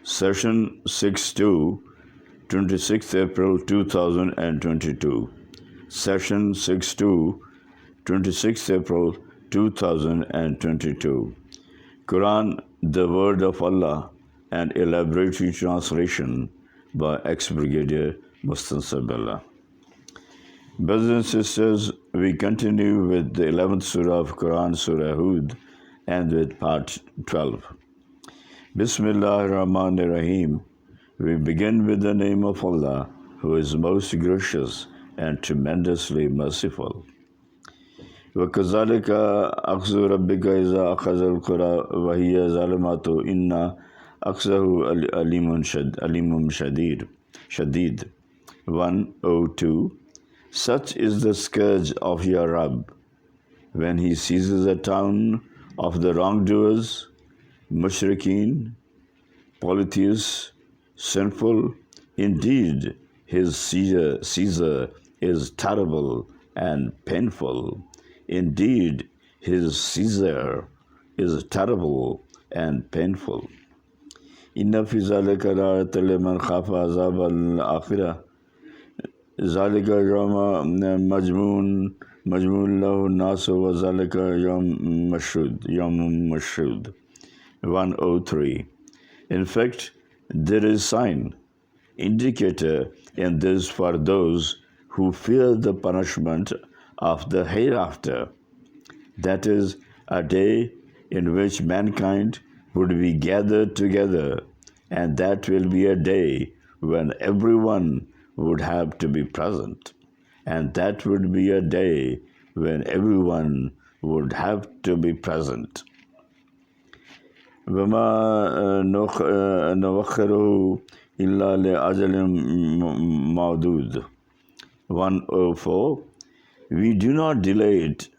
Session 62, 26th April 2022. Session 62, 26th April 2022. Quran, the Word of Allah, and Elaboratory translation by Ex.Brig.Mustansar Billah. Brothers and sisters, we continue with the 11th Surah of Quran, Surah Hud, and with part 12. Bismillahir-Rahmanir-Rahim. We begin with the name of Allah, who is most gracious and tremendously merciful. وَكَذَلِكَ أَخْذُ رَبِّكَ إِذَا أَخَذَ الْقُرَى وَهِيَ ظَالِمَةٌ إِنَّ أَخْذَهُ أَلِيمٌ شَدِيدٌ. 102. Such is the scourge of your Rabb when he seizes a town of the wrongdoers, mushrikeen, polytheists, sinful. Indeed, his seizure is terrible and painful. Indeed, his seizure is terrible and painful. Inna fi zalika la'ayatan liman khafa azab al-akhirah. Zalika yawma majmoon lahu nasu wa zalika yawm mashhud. 103. In fact, there is sign, indicator in this for those who fear the punishment of the hereafter. That is, a day in which mankind would be gathered together, and that will be a day when everyone would have to be present. And that would be a day when everyone would have to be present. وَمَا نُوَخِّرُهُ إِلَّا لِأَجَلٍ مَعْدُودٍ. 104. We do not delay it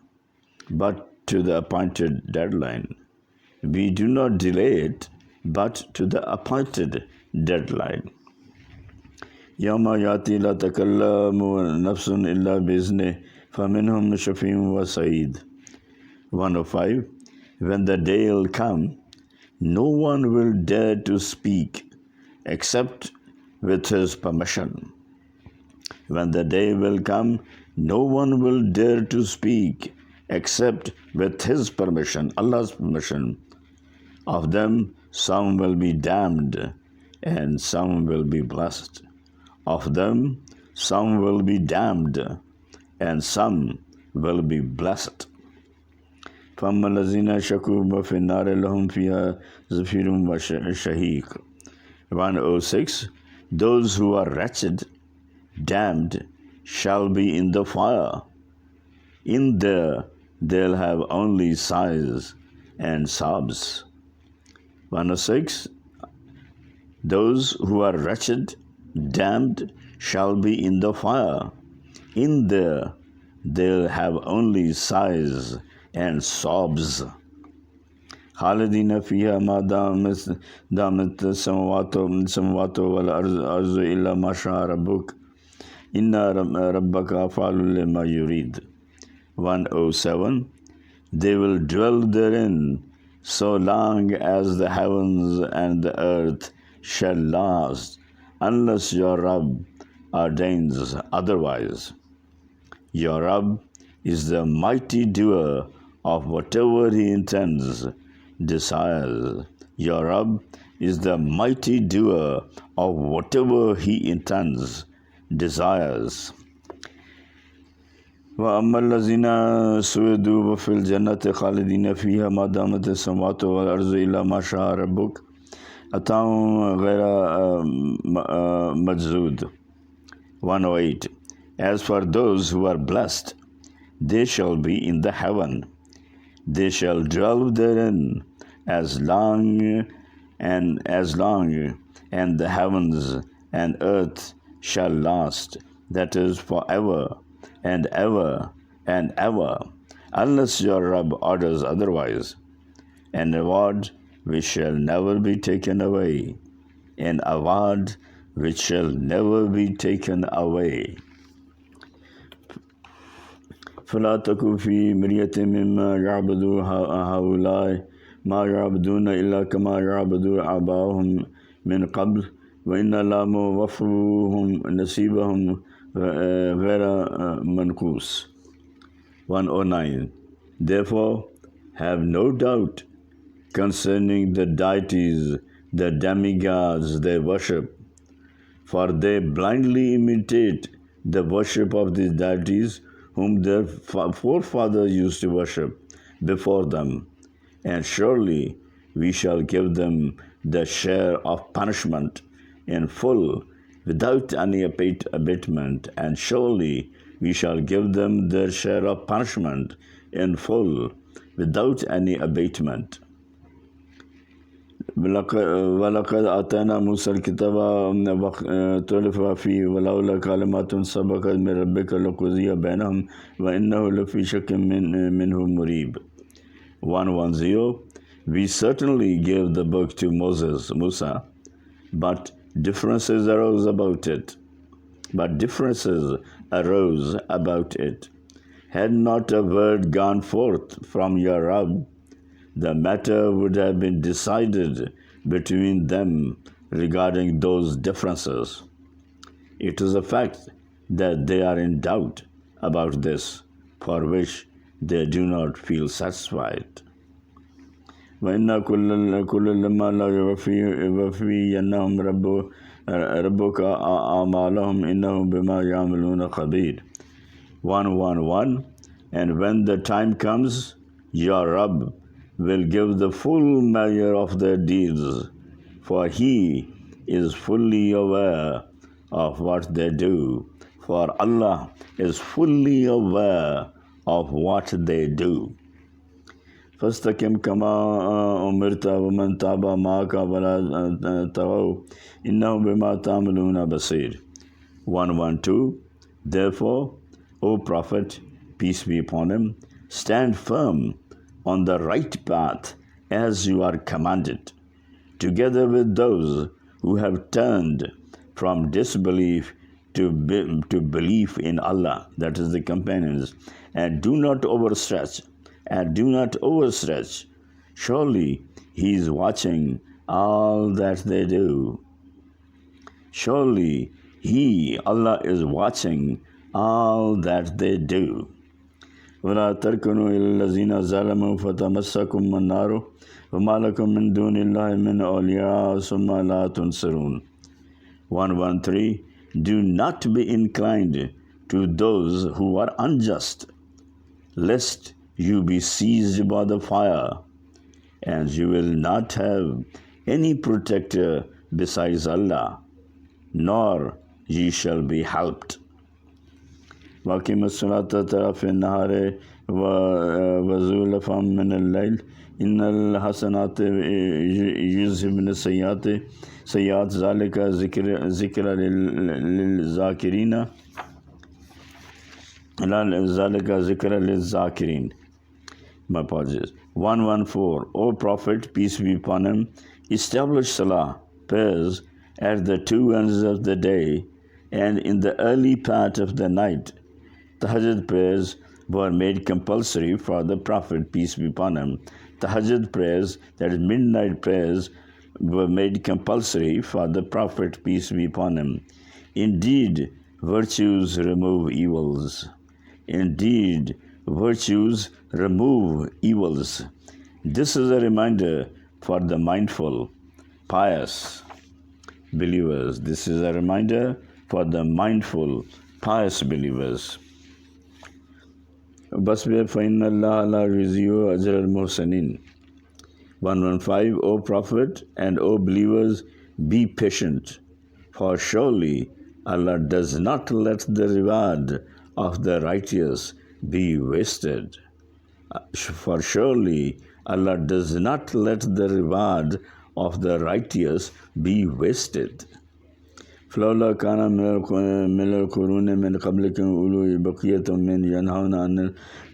but to the appointed deadline. We do not delay it but to the appointed deadline. يَوْمَ يَأْتِي لَا تَكَلَّمُ نَفْسٌ إِلَّا بِإِذْنِهِ فَمِنْهُمْ شَفِيعٌ وَسَعِيدٌ. 105. When the day will come, no one will dare to speak except with his permission. When the day will come, no one will dare to speak except with his permission, Allah's permission. Of them, some will be damned and some will be blessed. Of them, some will be damned and some will be blessed. فَأَمَّا الَّذِينَ شَكُوا فِي النَّارِ لَهُمْ فِيهَا زَفِيرٌ وَشَهِيقٌ. 106. Those who are wretched, damned, shall be in the fire. In there they'll have only sighs and sobs. 106. Those who are wretched, damned, shall be in the fire. In there they'll have only sighs and sobs. خالدين فيها ما دامت السماوات والأرض إلا ما شاء ربك إن ربك فعل لما يريد. 107. They will dwell therein so long as the heavens and the earth shall last, unless your Rabb ordains otherwise. Your Rabb is the mighty doer of whatever he intends, desires. Your Rabb is the mighty doer of whatever he intends, desires. وَأَمَّا الَّذِينَ سُعِدُوا فِي الْجَنَّةِ خَالِدِينَ فِيهَا مَا دَامَتِ السَّمَاوَاتُ وَالْأَرْضُ إِلَّا مَا شَاءَ رَبُّكَ أَطَاعٌ غَيْرَ مَجْزُودٍ. 108. As for those who are blessed, they shall be in the heaven. They shall dwell therein as long, and the heavens and earth shall last, that is, forever and ever and ever, unless your Rabb orders otherwise. An award which shall never be taken away. An award which shall never be taken away. فلا تكن في مرية مما يعبد هؤلاء ما يعبدون إلا كما يعبد آباؤهم من قبل وإن الله موفوهم نصيبهم غير منقوص. 109. Therefore, have no doubt concerning the deities, the demigods they worship, for they blindly imitate the worship of these deities whom their forefathers used to worship before them. And surely we shall give them the share of punishment in full without any abatement, and surely we shall give them their share of punishment in full without any abatement. وَلَقَدْ آتَيْنَا مُوسَى الْكِتَابَ وَاخْتَلَفَ فِيهِ وَلَوْلَا كَلِمَةٌ سَبَقَتْ مِنْ رَبِّكَ لَقُضِيَ بَيْنَهُمْ وَإِنَّهُ لَفِي شَكٍّ مِّنْهُ مُرِيبٍ. 110. We certainly gave the book to Musa, but differences arose about it. Had not a word gone forth from your Rabb, the matter would have been decided between them regarding those differences. It is a fact that they are in doubt about this, for which they do not feel satisfied. وَإِنَّا كُلَّ لَمَّا لَا يُوَفِّيَنَّهُمْ رَبُّكَ أَعْمَالَهُمْ إِنَّهُ بِمَا يَعْمَلُونَ خَبِيرٌ. 111. And when the time comes, your Rabb will give the full measure of their deeds, for He is fully aware of what they do. For Allah is fully aware of what they do. فَاسْتَقِمْ كَمَا أُمِرْتَ وَمَنْ تَابَ مَعَكَ وَلَا تَطْغَوْا إِنَّهُ بِمَا تَعْمَلُونَ بَصِيرٌ. 112. Therefore, O Prophet, peace be upon him, stand firm on the right path as you are commanded, together with those who have turned from disbelief to belief in Allah, that is the companions, and do not overstretch. Surely He is watching all that they do. Surely Allah is watching all that they do. وَلَا تَرْكَنُوا إِلَى الَّذِينَ ظَلَمُوا فَتَمَسَّكُمُ النَّارُ وَمَا لَكُم مِّن دُونِ اللَّهِ مِنْ أَوْلِيَاءَ ثُمَّ لَا تُنصَرُونَ. 113. Do not be inclined to those who are unjust, lest you be seized by the fire, and you will not have any protector besides Allah, nor ye shall be helped. وَأَقِيمُوا الصَّلَاةَ طَرَفَيِ النَّهَارِ وَزُلَفًا مِّنَ اللَّيْلِ إِنَّ الْحَسَنَاتِ يُذْهِبْنَ السَّيِّئَاتِ ذَلِكَ ذِكْرًا لِلذَّاكِرِينَ. My apologies. 114. O Prophet, peace be upon him, establish Salah, prayers, at the two ends of the day and in the early part of the night. Tahajjud prayers were made compulsory for the Prophet, peace be upon him. Tahajjud prayers, that is midnight prayers, were made compulsory for the Prophet, peace be upon him. Indeed, virtues remove evils. This is a reminder for the mindful, pious believers. وَبَصْبِرْ فَإِنَّ اللَّهَ لَا يُضِيعُ أَجْرَ الْمُحْسِنِينَ. 115. O Prophet and O believers, be patient, for surely Allah does not let the reward of the righteous be wasted. For surely Allah does not let the reward of the righteous be wasted. فلولا كان من القرون من قبلكم أولو بقية من ينهون عن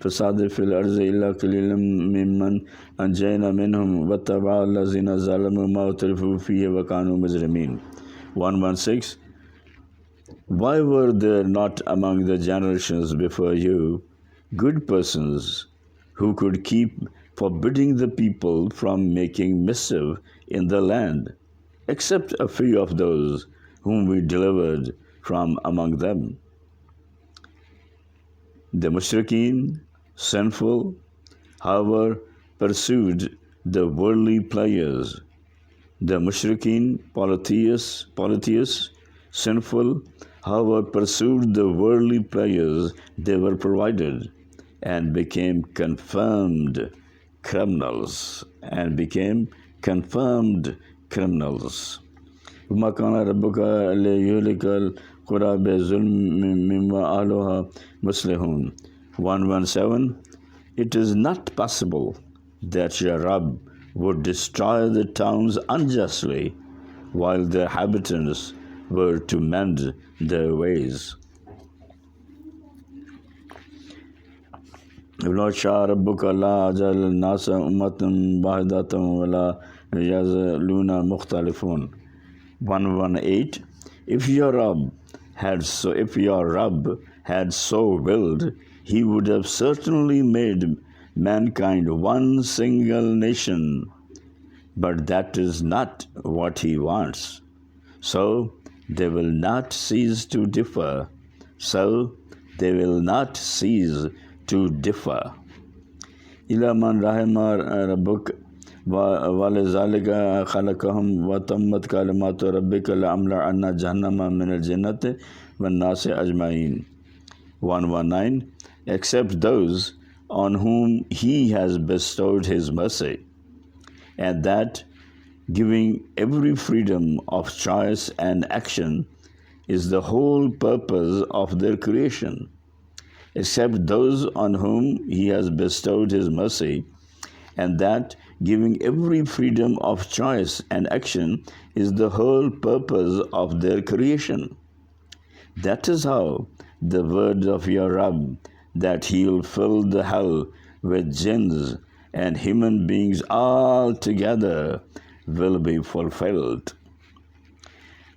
الفساد في الأرض إلا قليلا ممن أنجينا منهم واتبع الذين ظلموا ما أترفوا فيه وكانوا مجرمين. 116. Why were there not among the generations before you good persons who could keep forbidding the people from making mischief in the land, except a few of those whom we delivered from among them. The mushrikeen, sinful, however, pursued the worldly pleasures. The mushrikeen, polytheists, sinful, however, pursued the worldly pleasures they were provided and became confirmed criminals. وما كان ربك ليهلك القرى بظلم مما أهلها مصلحون. 117. It is not possible that your Rabb would destroy the towns unjustly while the inhabitants were to mend their ways. ولو شاء ربك لا أجعل الناس أمة واحدة ولا يزالون مختلفون. 118. If your Rabb had so willed, he would have certainly made mankind one single nation. But that is not what he wants. So they will not cease to differ. إلى من رحم ربك ولذلك خلقهم وتمت كلمات ربك لأملأن جهنم من الجنة والناس أجمعين. 119. Except those on whom he has bestowed his mercy, and that giving every freedom of choice and action is the whole purpose of their creation. Except those on whom he has bestowed his mercy, and that giving every freedom of choice and action is the whole purpose of their creation. That is how the word of your Rabb, that he will fill the hell with jinns and human beings all together, will be fulfilled.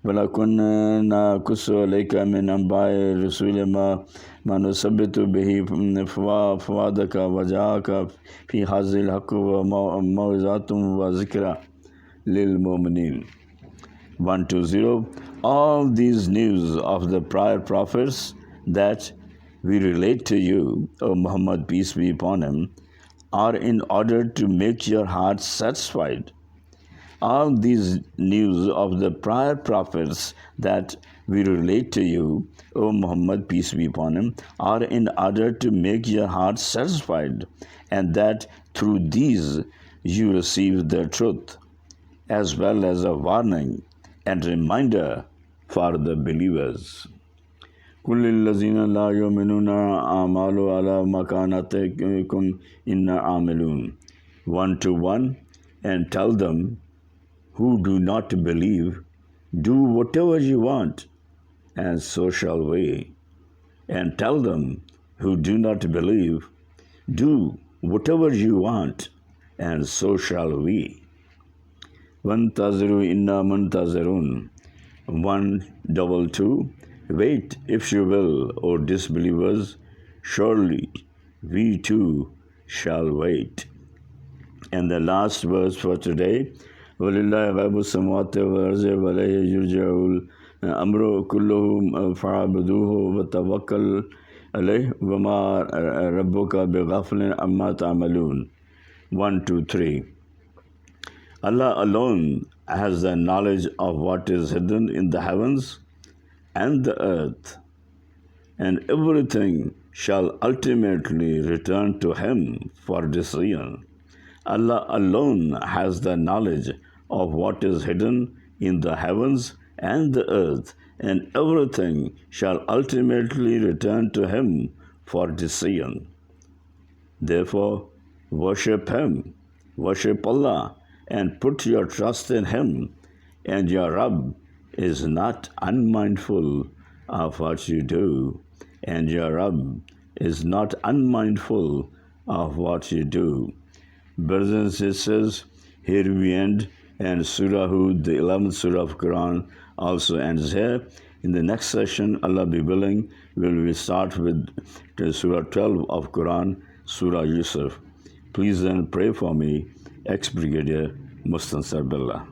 وَلَا كُنَّا نَقُصُّ عَلَيْكَ مِنْ أَنْبَاءِ الرُّسُلِ مَا نُثَبِّتُ بِهِ فُؤَادَكَ وَجَاءَكَ فِي هَذِهِ الْحَقُّ وَمَوْعِظَةٌ وَذِكْرَى لِلْمُؤْمِنِينَ. 120. All these news of the prior prophets that we relate to you, O Muhammad, peace be upon him, are in order to make your heart satisfied. All these news of the prior prophets that we relate to you, O Muhammad, peace be upon him, are in order to make your heart satisfied, and that through these you receive the truth, as well as a warning and reminder for the believers. كل الذين لا يؤمنون أعمالوا على مكانتكم إنا عاملون. 121. And tell them who do not believe, do whatever you want, and so shall we. And tell them who do not believe, do whatever you want, and so shall we. وَانْتَظِرُوا إِنَّا مُنْتَظِرُونَ. 122. Wait, if you will, O disbelievers, surely we too shall wait. And the last verse for today, وَلِلَّهِ غَيْبُ السَّمَاوَاتِ وَالْأَرْضِ وَإِلَيْهِ يُرْجَعُ الْأَمْرُ كُلُّهُ فَاعْبُدُوهُ وَتَوَكَّلْ عَلَيْهِ وَمَا رَبُّكَ بِغَافِلٍ عَمَّا تَعْمَلُونَ. 123. Allah alone has the knowledge of what is hidden in the heavens and the earth, and everything shall ultimately return to Him for decision. Allah alone has the knowledge of what is hidden in the heavens and the earth, and everything shall ultimately return to Him for decision. Therefore, worship Him, worship Allah, and put your trust in Him, and your Rabb is not unmindful of what you do, and your Rabb is not unmindful of what you do. Brothers and sisters, here we end, and Surah Hud, the 11th Surah of Quran, also ends here. In the next session, Allah be willing, we will start with Surah 12 of Quran, Surah Yusuf. Please then pray for me, Ex.Brig.Mustansar Billah.